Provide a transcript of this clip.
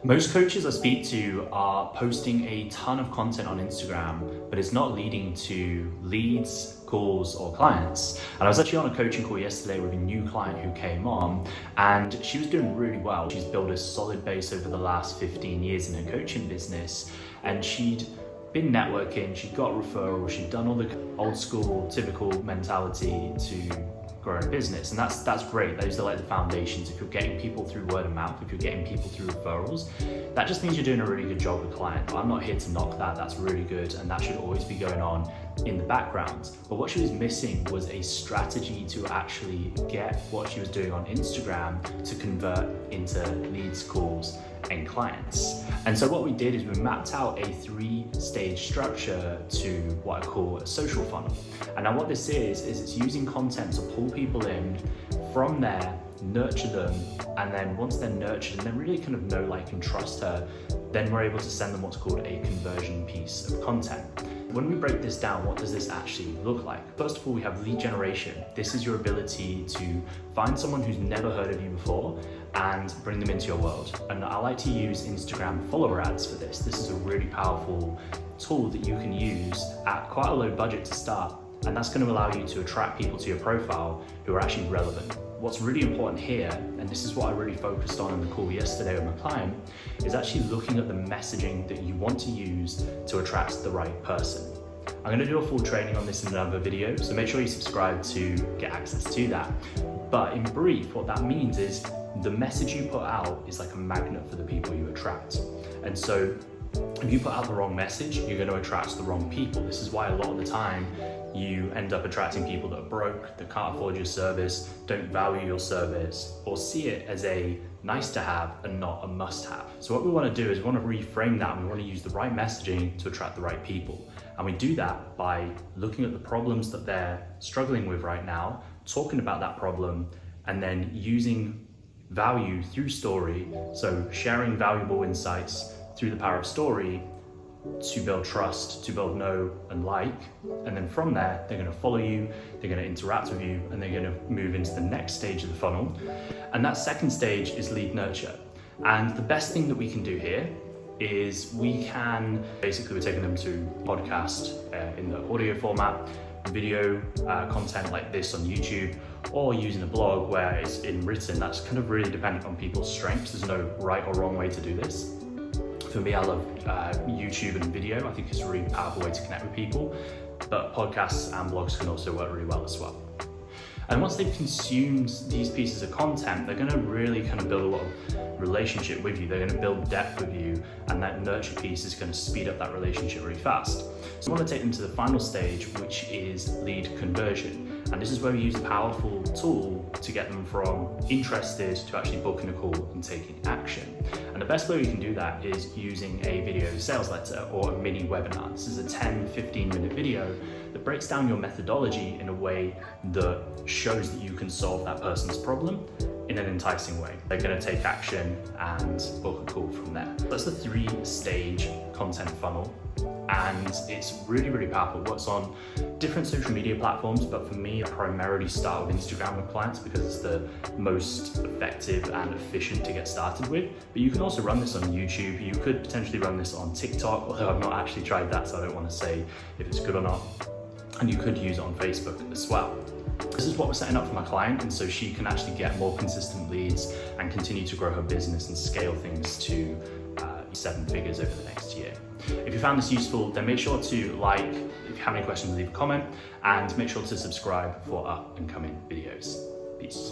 Most coaches I speak to are posting a ton of content on Instagram, but it's not leading to leads, calls, or clients. And I was actually on a coaching call yesterday with a new client who came on, and she was doing really well. She's built a solid base over the last 15 years in her coaching business, and she'd been networking, she'd got referrals, she'd done all the old school, typical mentality to grow a business, and that's great. Those are like the foundations. If you're getting people through word of mouth, if you're getting people through referrals, that just means you're doing a really good job with client. I'm not here to knock that. That's really good, and that should always be going on in the background. But what she was missing was a strategy to actually get what she was doing on Instagram to convert into leads, calls, and clients. And so what we did is we mapped out a 3-stage structure to what I call a social funnel. And now what this is it's using content to pull people in, from there, nurture them, and then once they're nurtured and they really kind of know, like, and trust her, then we're able to send them what's called a conversion piece of content. When we break this down, what does this actually look like? First of all, we have lead generation. This is your ability to find someone who's never heard of you before and bring them into your world. And I like to use Instagram follower ads for this. This is a really powerful tool that you can use at quite a low budget to start. And that's going to allow you to attract people to your profile who are actually relevant. What's really important here, and this is what I really focused on in the call yesterday with my client, is actually looking at the messaging that you want to use to attract the right person. I'm going to do a full training on this in another video, so make sure you subscribe to get access to that. But in brief, what that means is the message you put out is like a magnet for the people you attract. And so if you put out the wrong message, you're going to attract the wrong people. This is why a lot of the time you end up attracting people that are broke, that can't afford your service, don't value your service, or see it as a nice to have and not a must have. So what we want to do is we want to reframe that, and we want to use the right messaging to attract the right people. And we do that by looking at the problems that they're struggling with right now, talking about that problem, and then using value through story. So sharing valuable insights through the power of story to build trust, to build know and like, and then from there they're going to follow you, they're going to interact with you, and they're going to move into the next stage of the funnel. And that second stage is lead nurture. And the best thing that we can do here is we're taking them to podcast in the audio format, video content like this on YouTube, or using a blog where it's in written. That's kind of really dependent on people's strengths. There's no right or wrong way to do this. For me, I love YouTube and video. I think it's a really powerful way to connect with people, but podcasts and blogs can also work really well as well. And once they've consumed these pieces of content, they're going to really kind of build a lot of relationship with you. They're going to build depth with you, and that nurture piece is going to speed up that relationship really fast. So I want to take them to the final stage, which is lead conversion. And this is where we use a powerful tool to get them from interested to actually booking a call and taking action. And the best way we can do that is using a video sales letter or a mini webinar. This is a 10-15 minute video that breaks down your methodology in a way that shows that you can solve that person's problem in an enticing way. They're going to take action and book a call from there. That's the 3-stage content funnel, and it's really, really powerful. It works on different social media platforms, but for me, I primarily start with Instagram with clients because it's the most effective and efficient to get started with. But you can also run this on YouTube. You could potentially run this on TikTok, although I've not actually tried that, so I don't want to say if it's good or not. And you could use it on Facebook as well. This is what we're setting up for my client, and so she can actually get more consistent leads and continue to grow her business and scale things to 7 figures over the next year. If you found this useful, then make sure to like. If you have any questions, leave a comment, and make sure to subscribe for up and coming videos. Peace.